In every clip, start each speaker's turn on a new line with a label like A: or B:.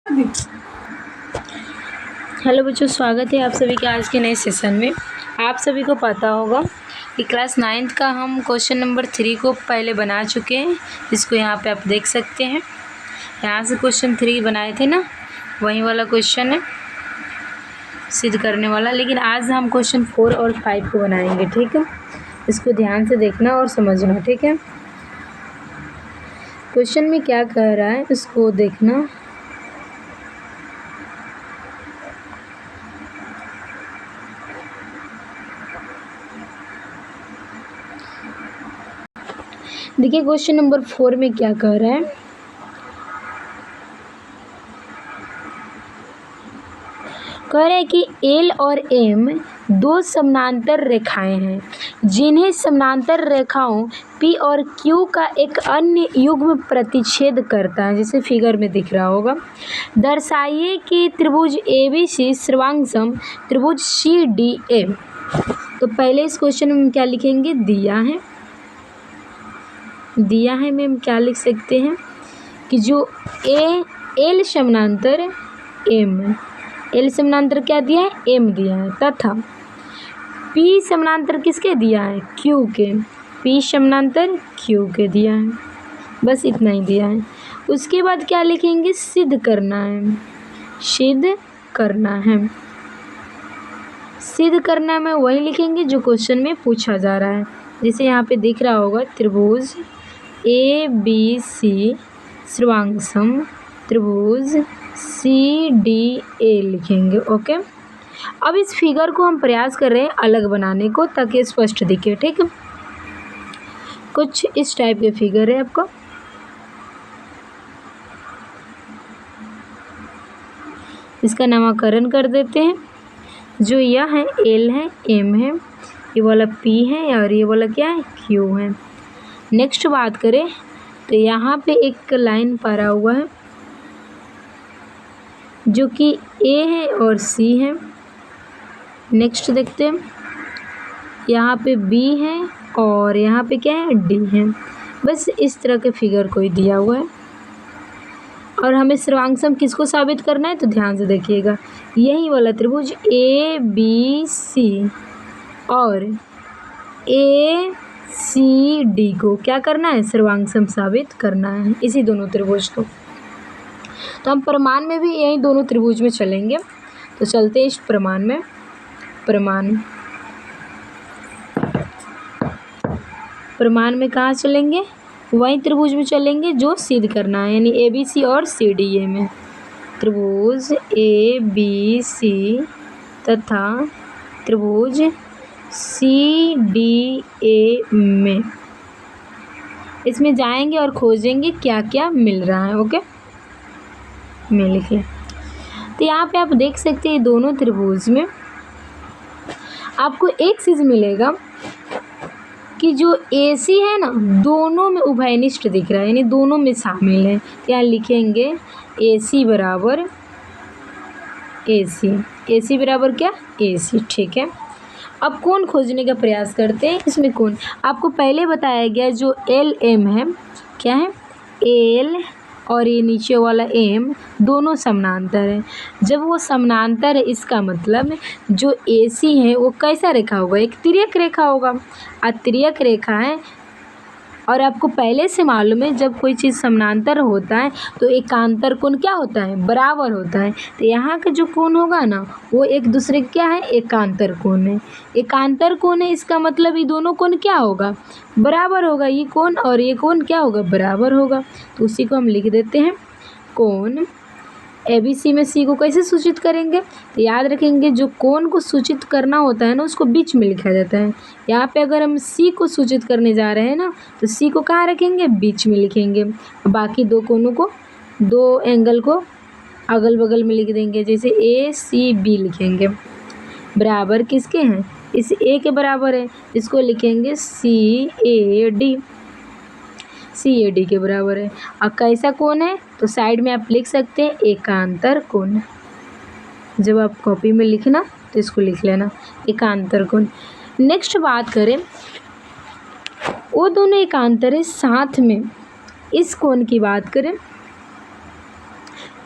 A: Hello बच्चों, स्वागत है आप सभी के आज के नए सेशन में। आप सभी को पता होगा कि क्लास 9th का हम क्वेश्चन नंबर 3 को पहले बना चुके हैं, जिसको यहाँ पे आप देख सकते हैं। यहाँ से क्वेश्चन 3 बनाए थे ना, वही वाला क्वेश्चन है सिद्ध करने वाला। लेकिन आज हम क्वेश्चन 4 और 5 को बनाएंगे, ठीक है। इसको ध्यान से देखना और समझना, ठीक है। क्वेश्चन में क्या कह रहा है इसको देखना। देखिए क्वेश्चन नंबर 4 में क्या कह रहा है। कह रहा है कि एल और एम दो समानांतर रेखाएं हैं, जिन्हें समानांतर रेखाओं पी और क्यू का एक अन्य युग्म प्रतिच्छेद करता है, जैसे फिगर में दिख रहा होगा। दर्शाइए कि त्रिभुज एबीसी सर्वांगसम त्रिभुज सी डी ए। तो पहले इस क्वेश्चन में क्या लिखेंगे, दिया है में हम क्या लिख सकते हैं कि जो एल समानांतर एल समानांतर क्या दिया है, एम दिया है, तथा पी समानांतर किसके दिया है, क्यू के। पी समानांतर क्यू के दिया है, बस इतना ही दिया है। उसके बाद क्या लिखेंगे, सिद्ध करना में वही लिखेंगे जो क्वेश्चन में पूछा जा रहा है। जैसे यहाँ पे दिख रहा होगा त्रिभुज ए बी सी सर्वांगसम त्रिभुज सी डी ए लिखेंगे, ओके। अब इस फिगर को हम प्रयास कर रहे हैं अलग बनाने को, ताकि स्पष्ट दिखे, ठीक है। कुछ इस टाइप के फिगर है आपको। इसका नामकरण कर देते हैं। जो यह है एल है, एम है, ये वाला पी है और ये वाला क्या है, क्यू है। नेक्स्ट बात करें तो यहाँ पे एक लाइन पड़ा हुआ है जो कि ए है और सी है। नेक्स्ट देखते हैं, यहाँ पे बी है और यहाँ पे क्या है, डी है। बस इस तरह के फिगर कोई दिया हुआ है और हमें सर्वांगसम किसको साबित करना है, तो ध्यान से देखिएगा। यही वाला त्रिभुज ए बी सी और ए सी डी को क्या करना है, सर्वांगसम साबित करना है, इसी दोनों त्रिभुज को। तो हम प्रमाण में भी यही दोनों त्रिभुज में चलेंगे। तो चलते हैं इस प्रमाण में। प्रमाण में कहाँ चलेंगे, वही त्रिभुज में चलेंगे जो सिद्ध करना है, यानी ए बी सी और सी डी ए में। त्रिभुज ए बी सी तथा त्रिभुज सी डी ए में इसमें जाएंगे और खोजेंगे क्या क्या मिल रहा है, ओके। मैं लिख लें। तो यहाँ पे आप देख सकते हैं दोनों त्रिभुज में आपको एक चीज़ मिलेगा कि जो AC है ना, दोनों में उभयनिष्ठ दिख रहा है, यानी दोनों में शामिल है। तो यहाँ लिखेंगे AC बराबर AC बराबर क्या, AC, ठीक है। अब कोण खोजने का प्रयास करते हैं। इसमें कोण आपको पहले बताया गया, जो एल एम है, क्या है, एल और ये नीचे वाला एम दोनों समानांतर है। जब वो समानांतर है, इसका मतलब जो AC है वो कैसा रेखा होगा, एक तिर्यक रेखा होगा। तिर्यक रेखा है और आपको पहले से मालूम है, जब कोई चीज़ समानांतर होता है तो एकांतर कोण क्या होता है, बराबर होता है। तो यहाँ का जो कोण होगा ना, वो एक दूसरे क्या है, एकांतर कोण है। एकांतर कोण है, इसका मतलब ये दोनों कोण क्या होगा, बराबर होगा। ये कोण और ये कोण क्या होगा, बराबर होगा। तो उसी को हम लिख देते हैं। कोण ABC में C को कैसे सूचित करेंगे, तो याद रखेंगे जो कोण को सूचित करना होता है ना, उसको बीच में लिखा जाता है। यहाँ पे अगर हम C को सूचित करने जा रहे हैं ना, तो C को कहाँ रखेंगे, बीच में लिखेंगे। बाकी दो कोणों को, दो एंगल को अगल बगल में लिख देंगे, जैसे ACB लिखेंगे। बराबर किसके हैं, इस A के बराबर है, इसको लिखेंगे CAD के बराबर है। और कैसा कोण है, तो साइड में आप लिख सकते हैं एकांतर कोण। जब आप कॉपी में लिखना तो इसको लिख लेना, एकांतर कोण। नेक्स्ट बात करें, वो दोनों एकांतर है, साथ में इस कोण की बात करें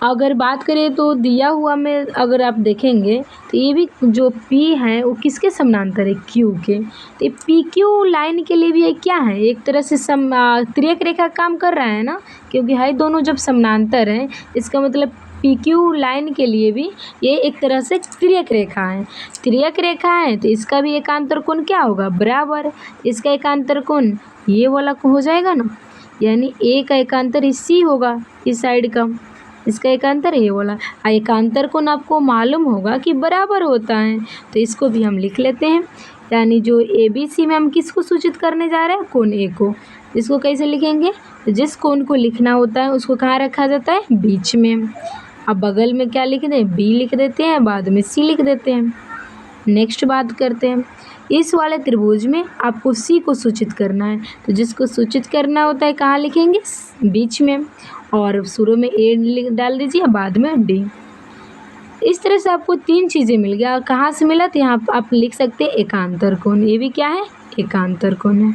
A: अगर बात करें तो दिया हुआ में अगर आप देखेंगे तो ये भी जो P है वो किसके समानांतर है, Q के। तो ये PQ लाइन के लिए भी ये क्या है, एक तरह से तिर्यक रेखा काम कर रहा है ना, क्योंकि है दोनों जब समानांतर हैं इसका मतलब PQ लाइन के लिए भी ये एक तरह से तिर्यक रेखा है। तिर्यक रेखा है तो इसका भी एकांतर कोण क्या होगा, बराबर। इसका एकांतर कोण ये वाला हो जाएगा ना, यानी ए का एकांतर C होगा इस साइड का, इसका एकांतर ये वाला। एकांतर कोण आपको मालूम होगा कि बराबर होता है, तो इसको भी हम लिख लेते हैं। यानी जो ABC में हम किसको सूचित करने जा रहे हैं, कोण A को। इसको कैसे लिखेंगे, जिस कोण को लिखना होता है उसको कहाँ रखा जाता है, बीच में। अब बगल में क्या लिख दें, B लिख देते हैं, बाद में C लिख देते हैं। नेक्स्ट बात करते हैं, इस वाले त्रिभुज में आपको C को सूचित करना है, तो जिसको सूचित करना होता है कहाँ लिखेंगे, बीच में, और शुरू में A डाल दीजिए, बाद में D। इस तरह से आपको 3 चीज़ें मिल गया। और कहाँ से मिला, तो यहाँ आप लिख सकते हैं एकांतर कोण, ये भी क्या है, एकांतर कोण है।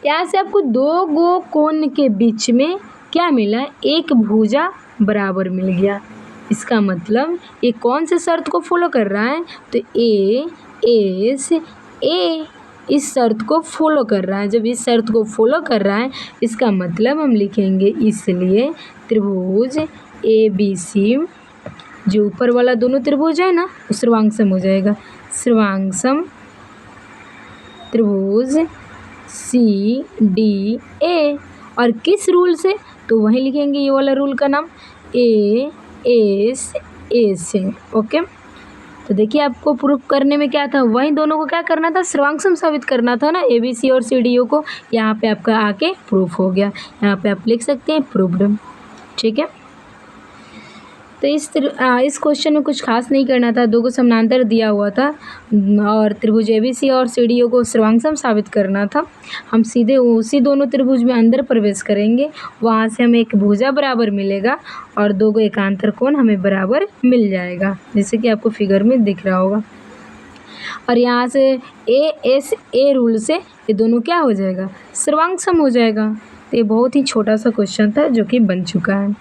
A: यहाँ से आपको 2 गो कोण के बीच में क्या मिला, एक भुजा बराबर मिल गया। इसका मतलब ये कौन से शर्त को फॉलो कर रहा है, तो A इस शर्त को फॉलो कर रहा है। जब इस शर्त को फॉलो कर रहा है इसका मतलब हम लिखेंगे, इसलिए त्रिभुज ABC जो ऊपर वाला दोनों त्रिभुज है ना वो सर्वांगसम हो जाएगा। सर्वांगसम त्रिभुज CDA, और किस रूल से, तो वही लिखेंगे ये वाला रूल का नाम ASA से। ओके, तो देखिए आपको प्रूफ करने में क्या था, वही दोनों को क्या करना था, सर्वांगसम साबित करना था ना, ABC और CDO को। यहाँ पे आपका आके प्रूफ हो गया, यहाँ पे आप लिख सकते हैं प्रूफ्ड। ठीक है, तो इस क्वेश्चन में कुछ खास नहीं करना था, 2 को समानांतर दिया हुआ था और त्रिभुज ABC और CDO को सर्वांगसम साबित करना था। हम सीधे उसी दोनों त्रिभुज में अंदर प्रवेश करेंगे, वहाँ से हमें एक भुजा बराबर मिलेगा और 2 को एकांतर कोण हमें बराबर मिल जाएगा, जैसे कि आपको फिगर में दिख रहा होगा। और यहाँ से ASA रूल से ये दोनों क्या हो जाएगा, सर्वांगसम हो जाएगा। तो ये बहुत ही छोटा सा क्वेश्चन था जो कि बन चुका है।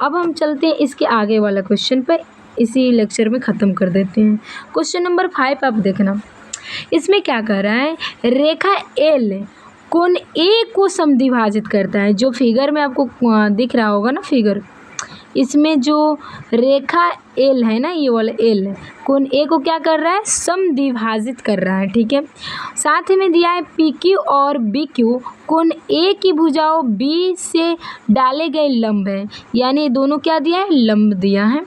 A: अब हम चलते हैं इसके आगे वाला क्वेश्चन पे, इसी लेक्चर में ख़त्म कर देते हैं। क्वेश्चन नंबर 5 आप देखना, इसमें क्या कर रहा है, रेखा L कोण A को समद्विभाजित करता है। जो फिगर में आपको दिख रहा होगा ना फिगर, इसमें जो रेखा L है ना, ये वाला L कोण A को क्या कर रहा है, समद्विभाजित कर रहा है। ठीक है, साथ ही में दिया है PQ और BQ कोण A की भुजाओं B से डाले गए लंब है, यानी ये दोनों क्या दिया है, लंब दिया है।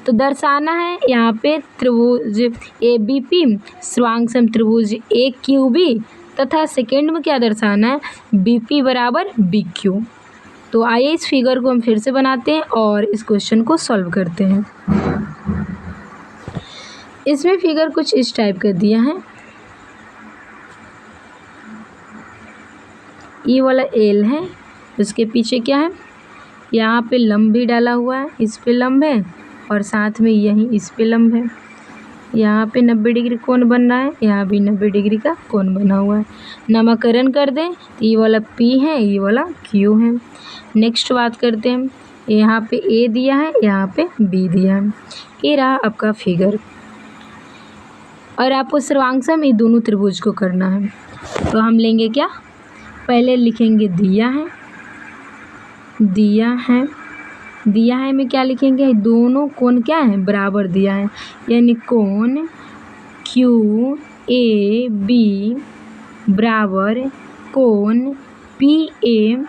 A: तो दर्शाना है यहाँ पे त्रिभुज ABP सर्वांगसम त्रिभुज AQB, तथा सेकेंड में क्या दर्शाना है, BP बराबर BQ। तो आइए इस फिगर को हम फिर से बनाते हैं और इस क्वेश्चन को सॉल्व करते हैं। इसमें फिगर कुछ इस टाइप का दिया है, ये वाला L है, उसके पीछे क्या है, यहाँ पे लंब भी डाला हुआ है, इस पे लंब है और साथ में यहीं इस पे लंब है। यहाँ पे 90 डिग्री कोण बन रहा है, यहाँ भी 90 डिग्री का कोण बना हुआ है। नामकरण कर दें तो ये वाला P है, ये वाला Q है। नेक्स्ट बात करते हैं, यहाँ पे A दिया है, यहाँ पे B दिया है। ये रहा आपका फिगर, और आपको सर्वांगसम ये दोनों त्रिभुज को करना है। तो हम लेंगे क्या, पहले लिखेंगे दिया है, दिया है में क्या लिखेंगे, दोनों कोण क्या है, बराबर दिया है, यानी कोण QAB बराबर कोण PAB।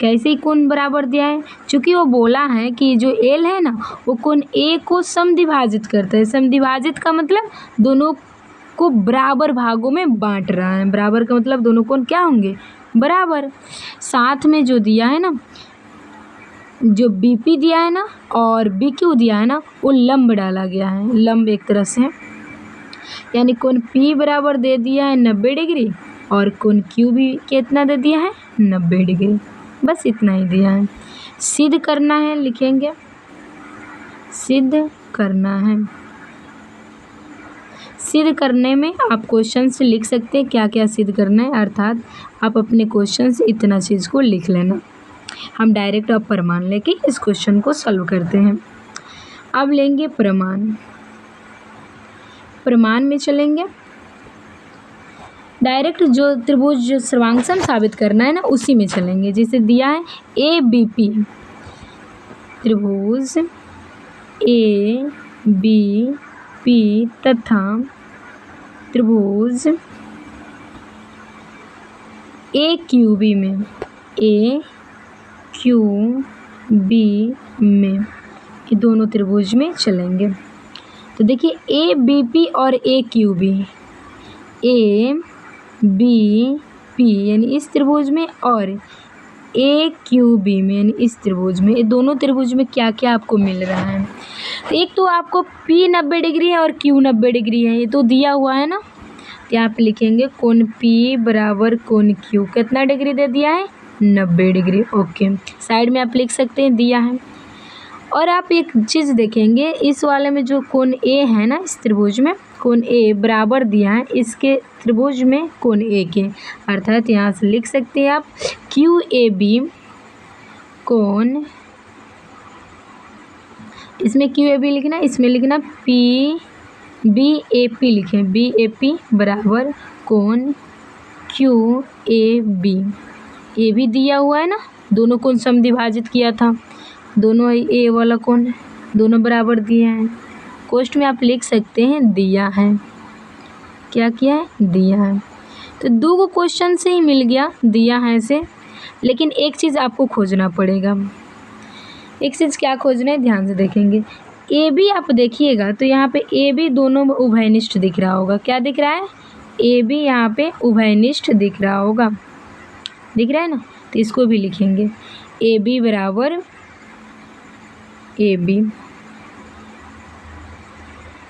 A: कैसे ही कोण बराबर दिया है, चूँकि वो बोला है कि जो L है ना वो कोण A को समद्विभाजित करता है। समद्विभाजित का मतलब दोनों को बराबर भागों में बांट रहा है, बराबर का मतलब दोनों कोण क्या होंगे, बराबर। साथ में जो दिया है ना, जो BP दिया है ना और BQ दिया है ना, वो लंब डाला गया है, लंब एक तरह से, यानी कोण P बराबर दे दिया है 90 डिग्री और कोण Q भी कितना दे दिया है, 90 डिग्री। बस इतना ही दिया है। सिद्ध करना है, लिखेंगे सिद्ध करना है। सिद्ध करने में आप क्वेश्चन से लिख सकते हैं क्या क्या सिद्ध करना है, अर्थात आप अपने क्वेश्चन से इतना चीज़ को लिख लेना। हम डायरेक्ट अब प्रमाण लेके इस क्वेश्चन को सॉल्व करते हैं। अब लेंगे प्रमाण, प्रमाण में चलेंगे डायरेक्ट, जो त्रिभुज जो सर्वांगसम साबित करना है ना उसी में चलेंगे। जैसे दिया है ए बी पी, त्रिभुज ए बी पी तथा त्रिभुज ए क्यू बी में, ए क्यू बी में, ये दोनों त्रिभुज में चलेंगे। तो देखिए ए बी पी और A Q B, A B P यानी इस त्रिभुज में और ए क्यू बी में यानी इस त्रिभुज में, ये दोनों त्रिभुज में क्या क्या आपको मिल रहा है। तो एक तो आपको P 90 डिग्री है और Q 90 डिग्री है, ये तो दिया हुआ है ना। तो यहाँ पे लिखेंगे कोण P बराबर कोण Q कितना डिग्री दे दिया है, 90 डिग्री। ओके, साइड में आप लिख सकते हैं दिया है। और आप एक चीज़ देखेंगे इस वाले में जो कोण A है ना, इस त्रिभुज में कोण A बराबर दिया है इसके त्रिभुज में कोण A के, अर्थात यहाँ से लिख सकते हैं आप QAB कोण, इसमें QAB लिखना, इसमें लिखना BAP लिखें, BAP बराबर कोण QAB। ये भी दिया हुआ है ना, दोनों कोण समद्विभाजित किया था, दोनों ए वाला कोण दोनों बराबर दिए हैं। कोष्ठ में आप लिख सकते हैं दिया है, क्या किया है, दिया है। तो दो को क्वेश्चन से ही मिल गया दिया है से, लेकिन एक चीज़ आपको खोजना पड़ेगा। एक चीज़ क्या खोजना है, ध्यान से देखेंगे। ए बी आप देखिएगा तो यहाँ पे ए बी दोनों उभयनिष्ठ दिख रहा होगा, क्या दिख रहा है, ए बी यहाँ पे उभयनिष्ठ दिख रहा होगा, दिख रहा है ना। तो इसको भी लिखेंगे ए बी बराबर ए बी।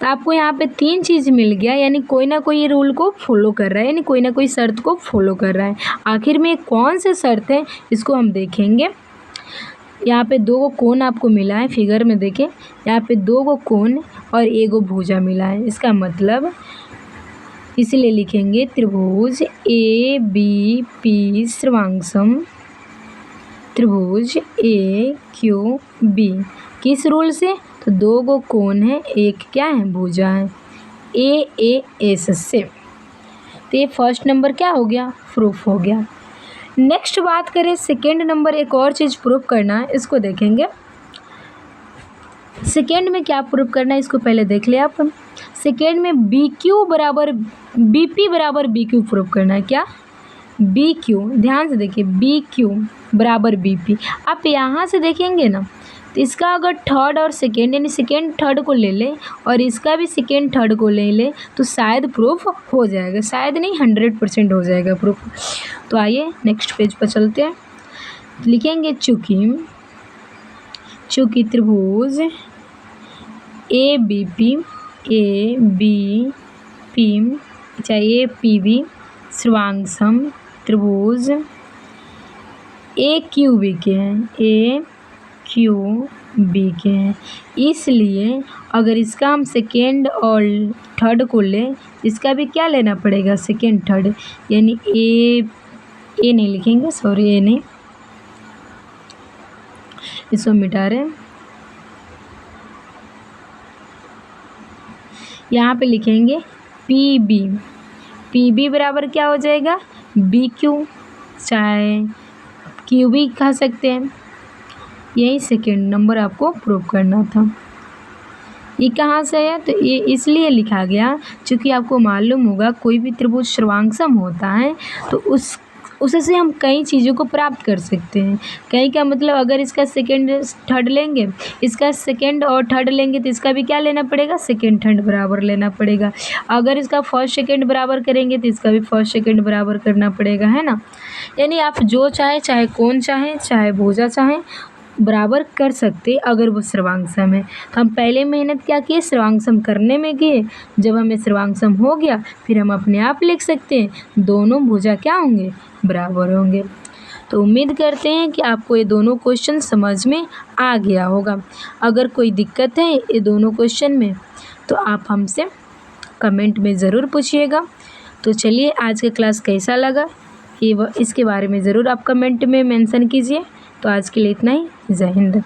A: तो आपको यहाँ पे तीन चीज़ मिल गया, यानी कोई ना कोई ये रूल को फॉलो कर रहा है, यानी कोई ना कोई शर्त को फॉलो कर रहा है। आखिर में कौन से शर्त है इसको हम देखेंगे। यहाँ पे दो को कोण आपको मिला है, फिगर में देखें यहाँ पे दो को कोण और एक को भुजा मिला है, इसका मतलब इसलिए लिखेंगे त्रिभुज ए बी पी सर्वांगसम त्रिभुज ए क्यू बी। किस रूल से, तो दो को कोण है, एक क्या है, भुजा है, ए एस से। तो ये फर्स्ट नंबर क्या हो गया, प्रूफ हो गया। नेक्स्ट बात करें सेकेंड नंबर, एक और चीज़ प्रूफ करना है, इसको देखेंगे। सेकेंड में क्या प्रूफ करना है इसको पहले देख ले आप। सेकेंड में बी क्यू बराबर बी पी बराबर बी क्यू प्रूफ करना है, क्या, बी क्यू, ध्यान से देखिए बी क्यू बराबर बी पी। आप यहाँ से देखेंगे ना तो इसका अगर थर्ड और सेकेंड यानी सेकेंड थर्ड को ले ले और इसका भी सेकेंड थर्ड को ले ले तो शायद प्रूफ हो जाएगा, शायद नहीं 100% हो जाएगा प्रूफ। तो आइए नेक्स्ट पेज पर चलते हैं। लिखेंगे चूँकि त्रिभुज ए बी पी चाहे ए पी बी सर्वांगसम त्रिभुज ए क्यू बी के हैं, ए क्यू बी के हैं, इसलिए अगर इसका हम सेकेंड और थर्ड को लें इसका भी क्या लेना पड़ेगा, सेकेंड थर्ड, यानी ए नहीं लिखेंगे, सॉरी ए नहीं, इसको मिटा रहे, यहाँ पे लिखेंगे पी बी बराबर क्या हो जाएगा, बी क्यू, चाहे क्यू भी कह सकते हैं। यही सेकेंड नंबर आपको प्रूव करना था। ये कहाँ से है, तो ये इसलिए लिखा गया क्योंकि आपको मालूम होगा कोई भी त्रिभुज सर्वांगसम होता है तो उससे हम कई चीज़ों को प्राप्त कर सकते हैं। कई का मतलब अगर इसका सेकेंड थर्ड लेंगे, इसका सेकेंड और थर्ड लेंगे तो इसका भी क्या लेना पड़ेगा, सेकेंड थर्ड बराबर लेना पड़ेगा। अगर इसका फर्स्ट सेकेंड बराबर करेंगे तो इसका भी फर्स्ट सेकेंड बराबर करना पड़ेगा, है ना। यानी आप जो चाहे कोण चाहे भुजा चाहे बराबर कर सकते अगर वो सर्वांगसम है। तो हम पहले मेहनत क्या किए, सर्वांगसम करने में किए। जब हमें सर्वांगसम हो गया फिर हम अपने आप लिख सकते हैं दोनों भुजा क्या होंगे, बराबर होंगे। तो उम्मीद करते हैं कि आपको ये दोनों क्वेश्चन समझ में आ गया होगा। अगर कोई दिक्कत है ये दोनों क्वेश्चन में तो आप हमसे कमेंट में ज़रूर पूछिएगा। तो चलिए आज का क्लास कैसा लगा ये इसके बारे में ज़रूर आप कमेंट में मेंशन कीजिए। तो तो आज के लिए इतना ही। जय हिंद।